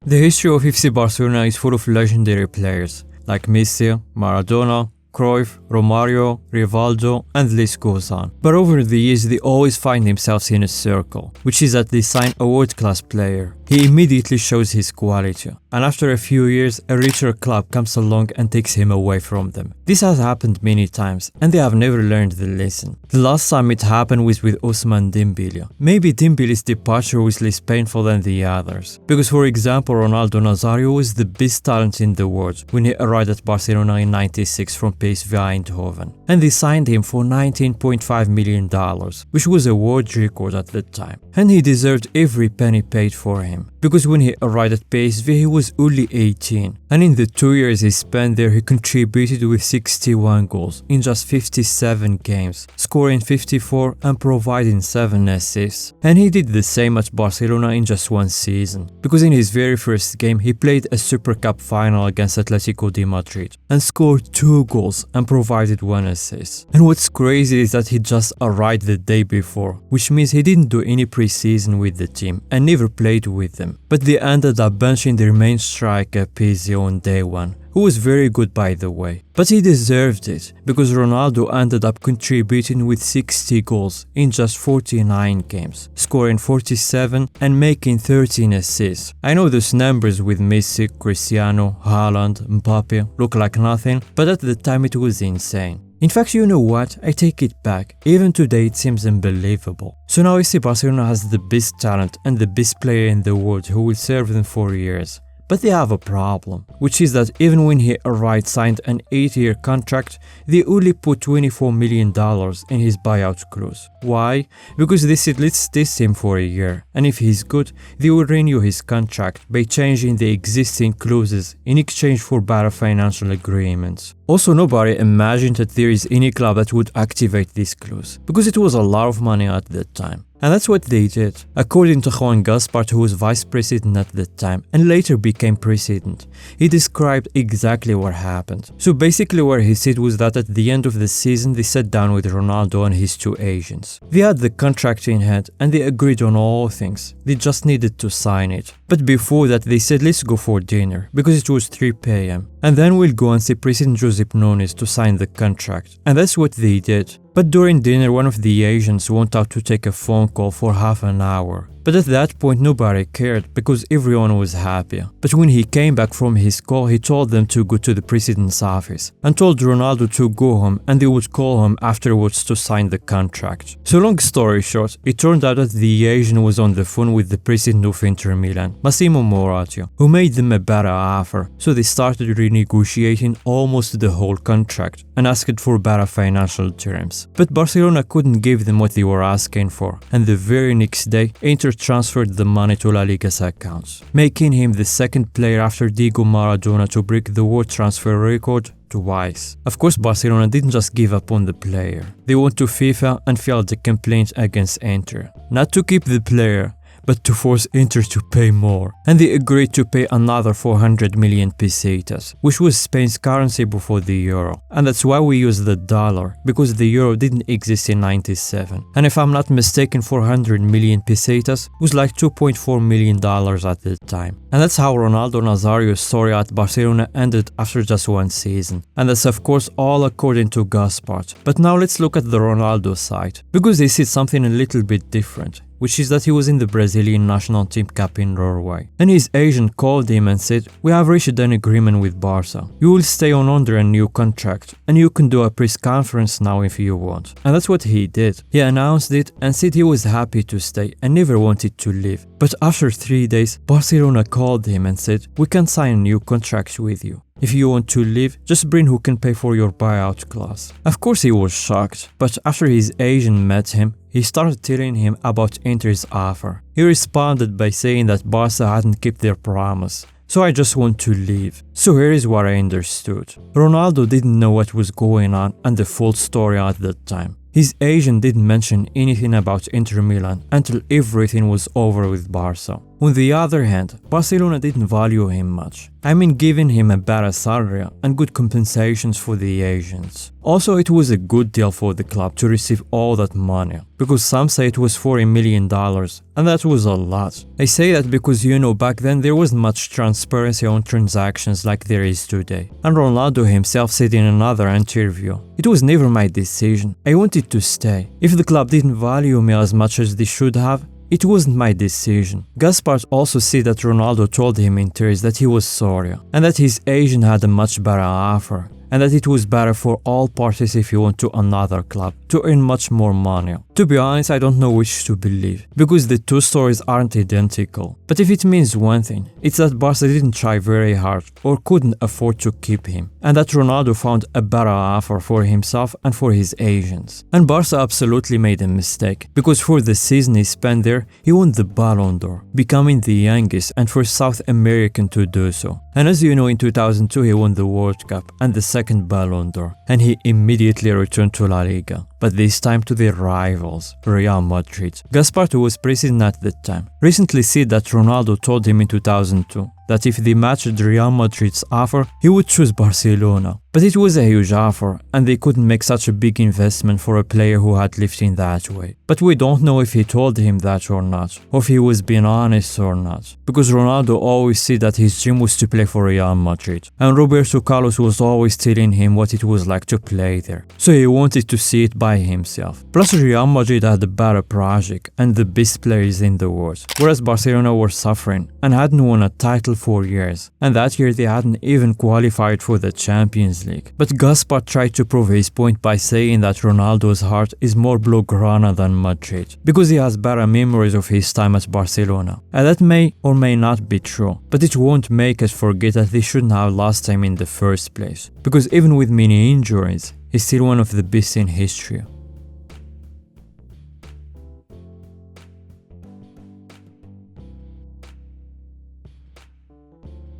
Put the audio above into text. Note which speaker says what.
Speaker 1: The history of FC Barcelona is full of legendary players like Messi, Maradona, Cruyff, Romario, Rivaldo, and the list goes on. But over the years they always find themselves in a circle, which is that they sign a world-class player. He immediately shows his quality, and after a few years a richer club comes along and takes him away from them. This has happened many times, and they have never learned the lesson. The last time it happened was with Ousmane Dembele. Maybe Dembele's departure was less painful than the others, because for example Ronaldo Nazario was the best talent in the world when he arrived at Barcelona in '96 from PSV Eindhoven, and they signed him for $19.5 million, which was a world record at the time, and he deserved every penny paid for him. Because when he arrived at PSV he was only 18, and in the 2 years he spent there he contributed with 61 goals in just 57 games, scoring 54 and providing 7 assists. And he did the same at Barcelona in just one season, because in his very first game he played a Super Cup final against Atletico de Madrid and scored 2 goals and provided 1 assist. And what's crazy is that he just arrived the day before, which means he didn't do any pre-season with the team and never played with them. But they ended up benching their main striker PSV on day 1, who was very good by the way. But he deserved it, because Ronaldo ended up contributing with 60 goals in just 49 games, scoring 47 and making 13 assists. I know those numbers with Messi, Cristiano, Haaland, Mbappe look like nothing, but at the time it was insane. In fact, you know what? I take it back. Even today it seems unbelievable. So now FC Barcelona has the best talent and the best player in the world who will serve them for years. But they have a problem, which is that even when he arrived signed an 8-year contract, they only put $24 million in his buyout clause. Why? Because they said let's test him for a year, and if he's good, they will renew his contract by changing the existing clauses in exchange for better financial agreements. Also, nobody imagined that there is any club that would activate this clause, because it was a lot of money at that time. And that's what they did. According to Juan Gaspart, who was vice president at the time and later became president, he described exactly what happened. So basically what he said was that at the end of the season they sat down with Ronaldo and his 2 agents. They had the contract in hand and they agreed on all things. They just needed to sign it. But before that they said let's go for dinner, because it was 3 p.m. and then we'll go and see President Josep Nunes to sign the contract. And that's what they did. But during dinner one of the agents went out to take a phone call for half an hour. But at that point nobody cared, because everyone was happy. But when he came back from his call he told them to go to the president's office and told Ronaldo to go home and they would call him afterwards to sign the contract. So long story short, it turned out that the agent was on the phone with the president of Inter Milan, Massimo Moratti, who made them a better offer. So they started renegotiating almost the whole contract and asked for better financial terms. But Barcelona couldn't give them what they were asking for, and the very next day Inter transferred the money to La Liga's accounts, making him the second player after Diego Maradona to break the world transfer record twice. Of course, Barcelona didn't just give up on the player. They went to FIFA and filed a complaint against Inter, not to keep the player, but to force Inter to pay more. And they agreed to pay another 400 million pesetas, which was Spain's currency before the euro. And that's why we use the dollar, because the euro didn't exist in '97. And if I'm not mistaken, 400 million pesetas was like $2.4 million at the time. And that's how Ronaldo Nazario's story at Barcelona ended after just one season. And that's of course all according to Gaspart. But now let's look at the Ronaldo side, because they said something a little bit different, which is that he was in the Brazilian national team camp in Norway. And his agent called him and said, "We have reached an agreement with Barca. You will stay on under a new contract and you can do a press conference now if you want." And that's what he did. He announced it and said he was happy to stay and never wanted to leave. But after 3 days, Barcelona called him and said, "We can sign a new contract with you. If you want to leave, just bring who can pay for your buyout clause." Of course he was shocked, but after his agent met him, he started telling him about Inter's offer. He responded by saying that Barca hadn't kept their promise. "So I just want to leave." So here is what I understood. Ronaldo didn't know what was going on and the full story at that time. His agent didn't mention anything about Inter Milan until everything was over with Barca. On the other hand, Barcelona didn't value him much. I mean, giving him a better salary and good compensations for the agents. Also, it was a good deal for the club to receive all that money, because some say it was $40 million, and that was a lot. I say that because back then there wasn't much transparency on transactions like there is today. And Ronaldo himself said in another interview, "It was never my decision. I wanted to stay. If the club didn't value me as much as they should have, it wasn't my decision." Gaspart also said that Ronaldo told him in tears that he was sorry, and that his agent had a much better offer, and that it was better for all parties if he went to another club to earn much more money. To be honest, I don't know which to believe, because the two stories aren't identical. But if it means one thing, it's that Barca didn't try very hard or couldn't afford to keep him, and that Ronaldo found a better offer for himself and for his agents. And Barca absolutely made a mistake, because for the season he spent there, he won the Ballon d'Or, becoming the youngest and first South American to do so. And as you know, in 2002 he won the World Cup and the second Ballon d'Or, and he immediately returned to La Liga, but this time to their rivals, Real Madrid. Gaspart, who was president at the time, recently said that Ronaldo told him in 2002 that if they matched Real Madrid's offer, he would choose Barcelona. But it was a huge offer, and they couldn't make such a big investment for a player who had lived in that way. But we don't know if he told him that or not, or if he was being honest or not, because Ronaldo always said that his dream was to play for Real Madrid, and Roberto Carlos was always telling him what it was like to play there, so he wanted to see it by himself. Plus, Real Madrid had a better project and the best players in the world, whereas Barcelona were suffering and hadn't won a title for years, and that year they hadn't even qualified for the Champions League. But Gaspart tried to prove his point by saying that Ronaldo's heart is more Blaugrana than Madrid, because he has better memories of his time at Barcelona. And that may or may not be true, but it won't make us forget that they shouldn't have lost him in the first place, because even with many injuries, he's still one of the best in history.